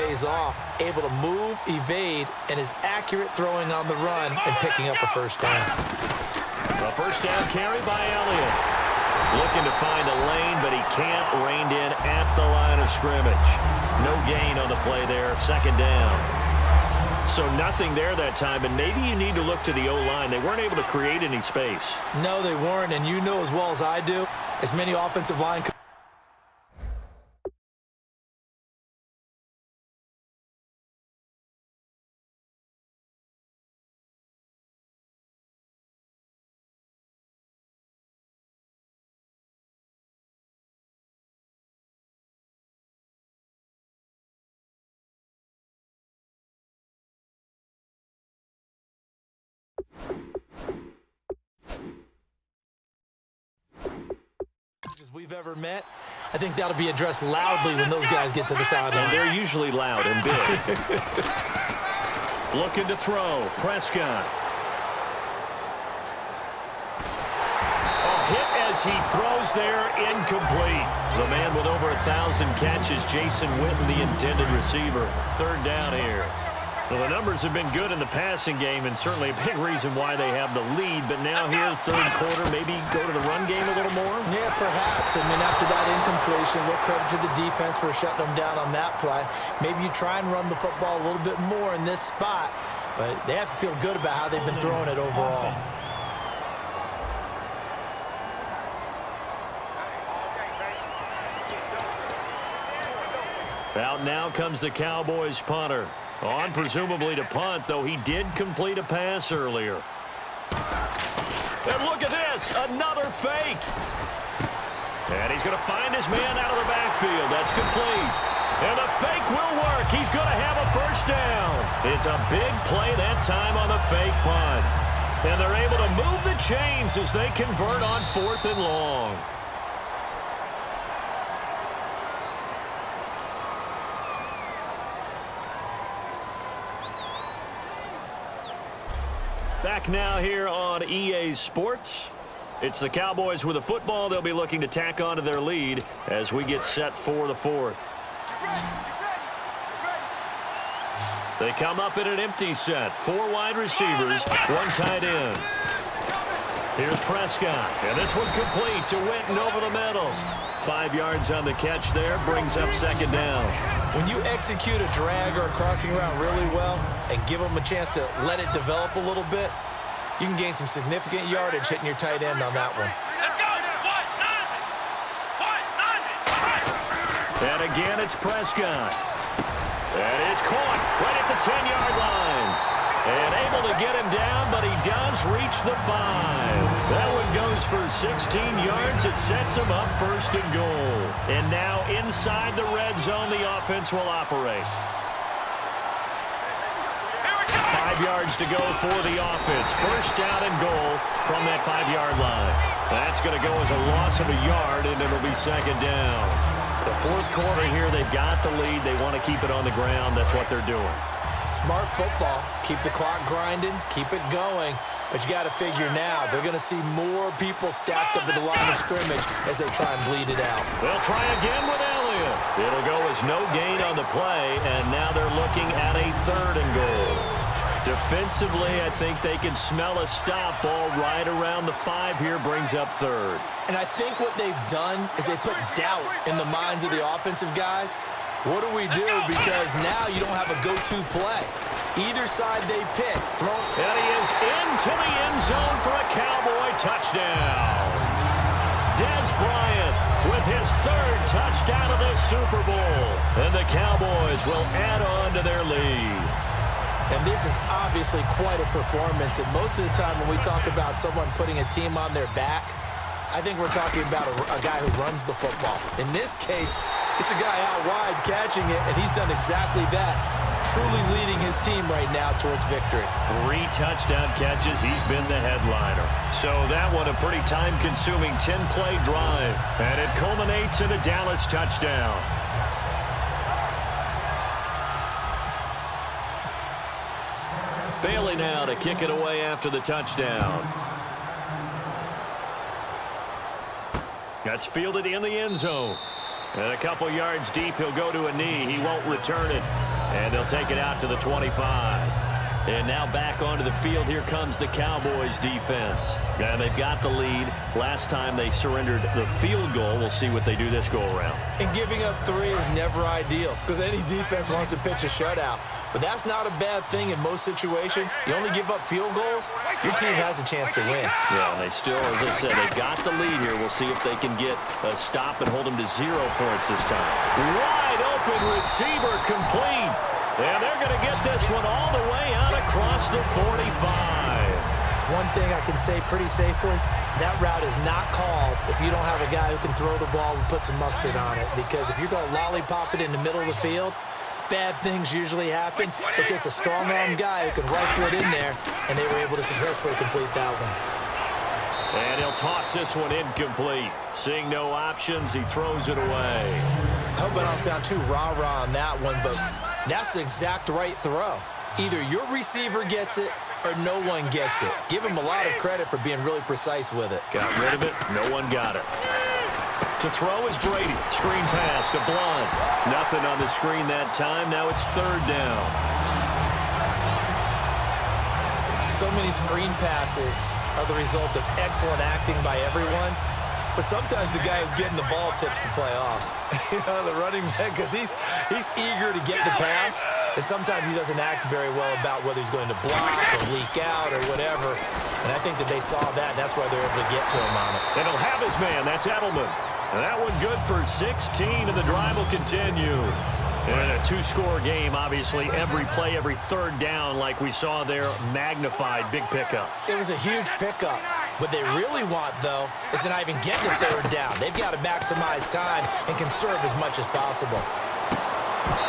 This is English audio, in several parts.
pays off, able to move, evade, and is accurate throwing on the run and picking up a first down. A first down carry by Elliott. Looking to find a lane, but he can't. Reined in at the line of scrimmage. No gain on the play there. Second down. So nothing there that time, and maybe you need to look to the O-line. They weren't able to create any space. No, they weren't, and you know as well as I do, as many offensive line we've ever met. I think that'll be addressed loudly when those guys get to the sideline. And they're usually loud and big. Looking to throw. Prescott. A hit as he throws there, incomplete. The man with over 1,000 catches, Jason Witten, the intended receiver. Third down here. Well, the numbers have been good in the passing game, and certainly a big reason why they have the lead. But now here, third quarter, maybe go to the run game a little more? Yeah, perhaps. I mean, after that incompletion, a little credit to the defense for shutting them down on that play. Maybe you try and run the football a little bit more in this spot, but they have to feel good about how they've been throwing it overall. Out now comes the Cowboys punter. On presumably to punt, though he did complete a pass earlier. And look at this, another fake. And he's going to find his man out of the backfield. That's complete. And the fake will work. He's going to have a first down. It's a big play that time on the fake punt. And they're able to move the chains as they convert on 4th and long. Back now here on EA Sports. It's the Cowboys with the football. They'll be looking to tack on to their lead as we get set for the 4th. They come up in an empty set. 4 wide receivers, 1 tight end. Here's Prescott. And this one complete to Witten over the middle. 5 yards on the catch there. Brings up second down. When you execute a drag or a crossing route really well and give them a chance to let it develop a little bit, you can gain some significant yardage hitting your tight end on that one. And again, it's Prescott. That is caught right at the 10-yard line. And able to get him down, but he does reach the 5. That one goes for 16 yards. It sets him up 1st and goal. And now inside the red zone, the offense will operate. 5 yards to go for the offense. First down and goal from that 5-yard line. That's going to go as a loss of a yard, and it'll be second down. The 4th quarter here, they've got the lead. They want to keep it on the ground. That's what they're doing. Smart football. Keep the clock grinding. Keep it going. But you got to figure now, they're going to see more people stacked up at the line of scrimmage as they try and bleed it out. They'll try again with Elliott. It'll go as no gain on the play, and now they're looking at a 3rd and goal. Defensively, I think they can smell a stop ball right around the 5 here, brings up 3rd. And I think what they've done is they put doubt in the minds of the offensive guys. What do we do? Because now you don't have a go-to play. Either side they pick. And he is into the end zone for a Cowboy touchdown. Dez Bryant with his 3rd touchdown of the Super Bowl. And the Cowboys will add on to their lead. And this is obviously quite a performance. And most of the time when we talk about someone putting a team on their back, I think we're talking about a guy who runs the football. In this case, it's a guy out wide catching it, and he's done exactly that, truly leading his team right now towards victory. 3 touchdown catches. He's been the headliner. So that one a pretty time-consuming 10-play drive, and it culminates in a Dallas touchdown. Bailey now to kick it away after the touchdown. That's fielded in the end zone. And a couple yards deep, he'll go to a knee. He won't return it. And they'll take it out to the 25. And now back onto the field. Here comes the Cowboys defense. And they've got the lead. Last time they surrendered the field goal. We'll see what they do this go-around. And giving up 3 is never ideal because any defense wants to pitch a shutout. But that's not a bad thing in most situations. You only give up field goals, your team has a chance to win. Yeah, and they still, as I said, they've got the lead here. We'll see if they can get a stop and hold them to 0 points this time. Wide open receiver complete. And they're going to get this one all the way out across the 45. One thing I can say pretty safely, that route is not called if you don't have a guy who can throw the ball and put some mustard on it. Because if you're going to lollipop it in the middle of the field, bad things usually happen. It takes a strong-arm guy who can rifle it in there, and they were able to successfully complete that one. And he'll toss this one incomplete. Seeing no options, he throws it away. I hope I don't sound too rah-rah on that one, but that's the exact right throw. Either your receiver gets it or no one gets it. Give him a lot of credit for being really precise with it. Got rid of it. No one got it. To throw is Brady. Screen pass to Blunt. Nothing on the screen that time. Now it's 3rd down. So many screen passes are the result of excellent acting by everyone. But sometimes the guy who's getting the ball tips the play off. You know, the running back, because he's eager to get the pass, and sometimes he doesn't act very well about whether he's going to block or leak out or whatever. And I think that they saw that, and that's why they're able to get to him on it. And he'll have his man. That's Edelman. And that one good for 16, and the drive will continue. And a 2-score game, obviously, every play, every 3rd down, like we saw there, magnified, big pickup. It was a huge pickup. What they really want, though, is to not even get to 3rd down. They've got to maximize time and conserve as much as possible.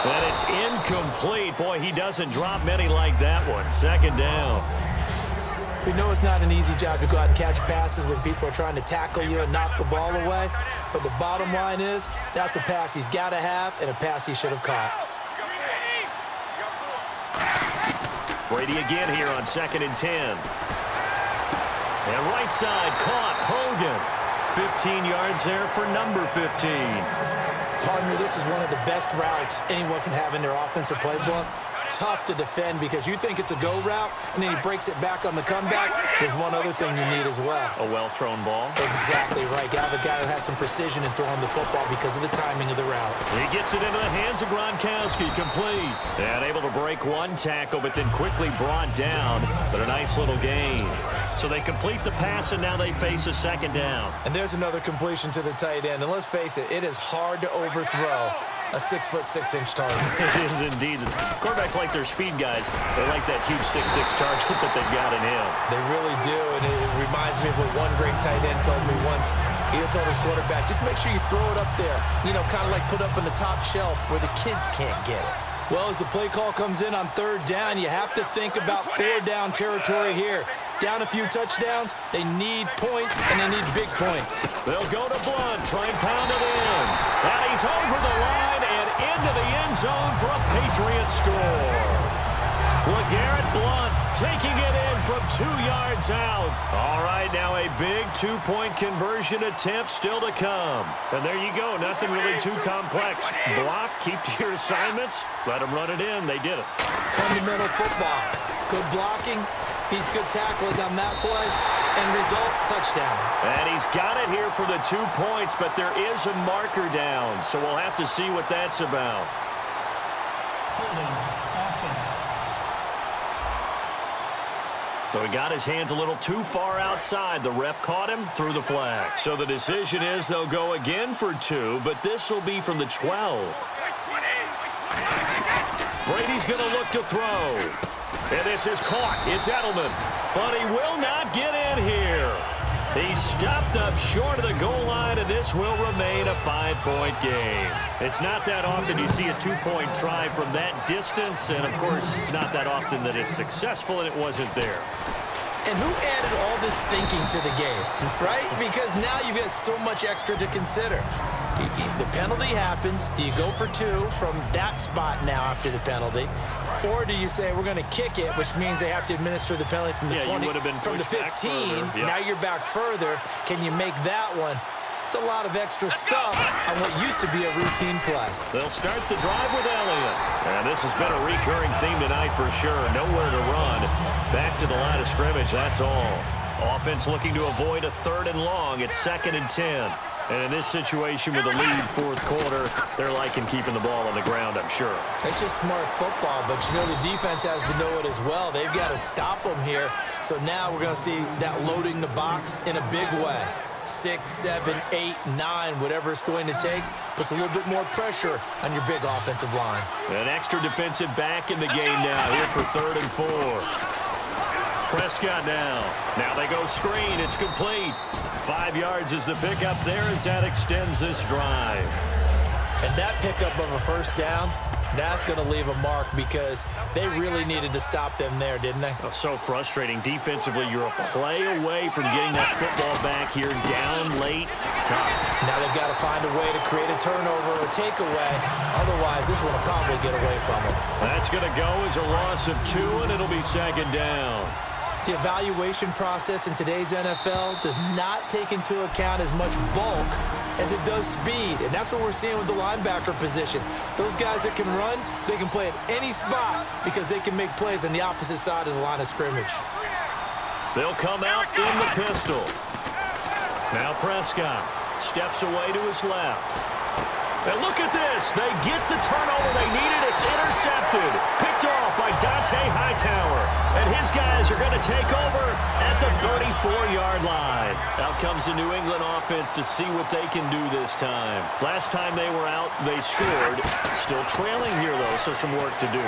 And it's incomplete. Boy, he doesn't drop many like that one. 2nd down. We know it's not an easy job to go out and catch passes when people are trying to tackle you and knock the ball away. But the bottom line is, that's a pass he's got to have and a pass he should have caught. Brady again here on 2nd and 10. And right side caught. Hogan. 15 yards there for number 15. Partner, this is one of the best routes anyone can have in their offensive playbook. Tough to defend because you think it's a go route, and then he breaks it back on the comeback. There's one other thing you need as well. A well-thrown ball. Exactly right. Got a guy who has some precision in throwing the football because of the timing of the route. He gets it into the hands of Gronkowski, complete. And able to break one tackle, but then quickly brought down. But a nice little gain. So they complete the pass, and now they face a 2nd down. And there's another completion to the tight end. And let's face it, it is hard to overthrow a 6'6" target. It is indeed. Quarterbacks like their speed guys. They like that huge 6'6" target that they've got in him. They really do, and it reminds me of what one great tight end told me once. He told his quarterback, just make sure you throw it up there, you know, kind of like put up on the top shelf where the kids can't get it. Well, as the play call comes in on 3rd down, you have to think about 4 down territory here. Down a few touchdowns, they need points, and they need big points. They'll go to Blunt, try and pound it in. And he's over the line and into the end zone for a Patriot score. LeGarrette Blunt taking it in from 2 yards out. All right, now a big 2-point conversion attempt still to come. And there you go, nothing really too complex. Block, keep to your assignments, let them run it in. They did it. Fundamental football. Good blocking, beats good tackling on that play, and result, touchdown. And he's got it here for the 2 points, but there is a marker down, so we'll have to see what that's about. Holding offense. So he got his hands a little too far outside. The ref caught him, threw the flag. So the decision is they'll go again for 2, but this will be from the 12. Brady's going to look to throw. And this is caught. It's Edelman. But he will not get in here. He stopped up short of the goal line, and this will remain a 5-point game. It's not that often you see a 2-point try from that distance, and, of course, it's not that often that it's successful, and it wasn't there. And who added all this thinking to the game, right? Because now you've got so much extra to consider. The penalty happens. Do you go for 2 from that spot now after the penalty? Or do you say we're going to kick it, which means they have to administer the penalty from the 20, from the 15. Yep. Now you're back further. Can you make that one? It's a lot of extra stuff on what used to be a routine play. They'll start the drive with Elliott. And This has been a recurring theme tonight for sure. Nowhere to run. Back to the line of scrimmage, that's all. Offense looking to avoid a 3rd and long. It's 2nd and 10. And in this situation with a lead 4th quarter, they're liking keeping the ball on the ground, I'm sure. It's just smart football, but you know the defense has to know it as well. They've got to stop them here. So now we're going to see that loading the box in a big way. 6, 7, 8, 9, whatever it's going to take, puts a little bit more pressure on your big offensive line. An extra defensive back in the game now here for 3rd and 4. Prescott now. Now they go screen. It's complete. 5 yards is the pickup there as that extends this drive. And that pickup of a 1st down, that's going to leave a mark because they really needed to stop them there, didn't they? Oh, so frustrating. Defensively, you're a play away from getting that football back here down late. Tough. Now they've got to find a way to create a turnover or takeaway. Otherwise, this one will probably get away from them. That's going to go as a loss of 2, and it'll be 2nd down. The evaluation process in today's NFL does not take into account as much bulk as it does speed, and that's what we're seeing with the linebacker position. Those guys that can run, they can play at any spot because they can make plays on the opposite side of the line of scrimmage. They'll come out in the pistol. Now Prescott steps away to his left. And look at this. They get the turnover they needed. It's intercepted. Picked off by Dante Hightower. And his guys are going to take over at the 34-yard line. Out comes the New England offense to see what they can do this time. Last time they were out, they scored. Still trailing here, though, so some work to do.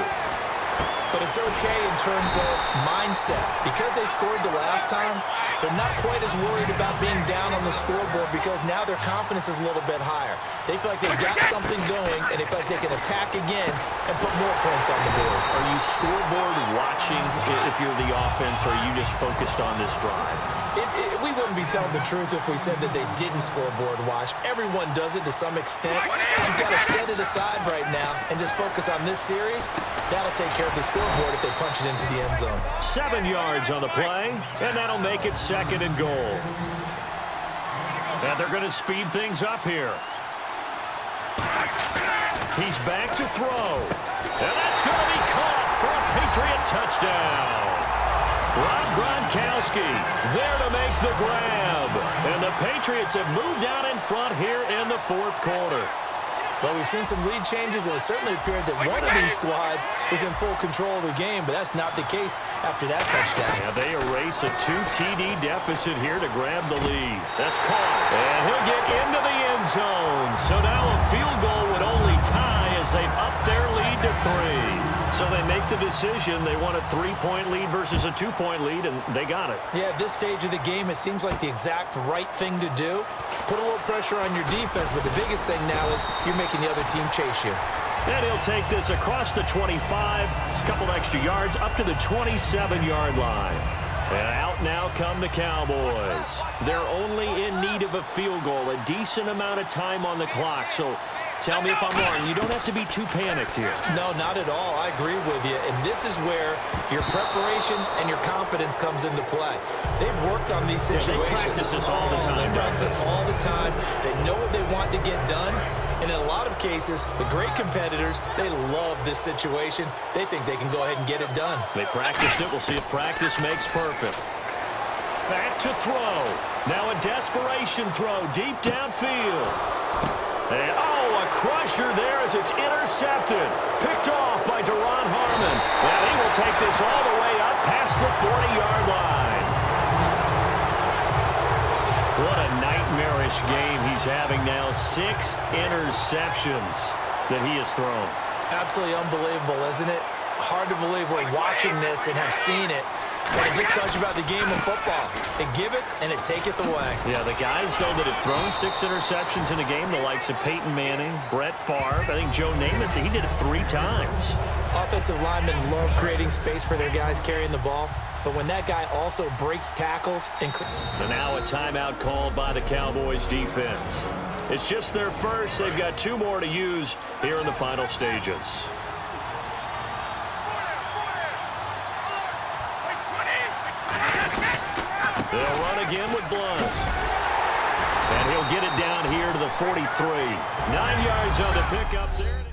But it's okay in terms of mindset. Because they scored the last time, they're not quite as worried about being down on the scoreboard because now their confidence is a little bit higher. They feel like they've got something going, and they feel like they can attack again and put more points on the board. Are you scoreboard watching if you're the offense, or are you just focused on this drive? We wouldn't be telling the truth if we said that they didn't scoreboard watch. Everyone does it to some extent. But you've got to set it aside right now and just focus on this series. That'll take care of the scoreboard if they punch it into the end zone. 7 yards on the play, and that'll make it 2nd and goal. And they're going to speed things up here. He's back to throw. And that's going to be caught for a Patriot touchdown. Rob Gronkowski there to make the grab. And the Patriots have moved out in front here in the 4th quarter. Well, we've seen some lead changes, and it certainly appeared that one of these squads was in full control of the game, but that's not the case after that touchdown. Yeah, they erase a 2 TD deficit here to grab the lead. That's caught, and he'll get into the end zone. So now a field goal would only tie as they've upped their lead to 3. So they make the decision. They want a 3-point lead versus a 2-point lead, and they got it. Yeah, at this stage of the game, it seems like the exact right thing to do. Put a little pressure on your defense, but the biggest thing now is you're making the other team chase you. And he'll take this across the 25, a couple extra yards, up to the 27-yard line. And out now come the Cowboys. They're only in need of a field goal, a decent amount of time on the clock. So tell me if I'm wrong. You don't have to be too panicked here. No, not at all. I agree with you. And this is where your preparation and your confidence comes into play. They've worked on these situations. They practice this all the time. They practice it all the time. They know what they want to get done. And in a lot of cases, the great competitors, they love this situation. They think they can go ahead and get it done. They practiced it. We'll see if practice makes perfect. Back to throw. Now a desperation throw deep downfield. And, a crusher there as it's intercepted. Picked off by Deron Harmon. And he will take this all the way up past the 40-yard line. What a nightmarish game he's having now. 6 interceptions that he has thrown. Absolutely unbelievable, isn't it? Hard to believe we're watching this and have seen it. But it just tells you about the game of football. It giveth and it taketh away. Yeah, the guys, though, that have thrown 6 interceptions in a game, the likes of Peyton Manning, Brett Favre, I think Joe Namath, he did it 3 times. Offensive linemen love creating space for their guys carrying the ball. But when that guy also breaks tackles and now a timeout called by the Cowboys defense. It's just their first. They've got 2 more to use here in the final stages. They'll run again with Blunt. And he'll get it down here to the 43. 9 yards on the pickup there.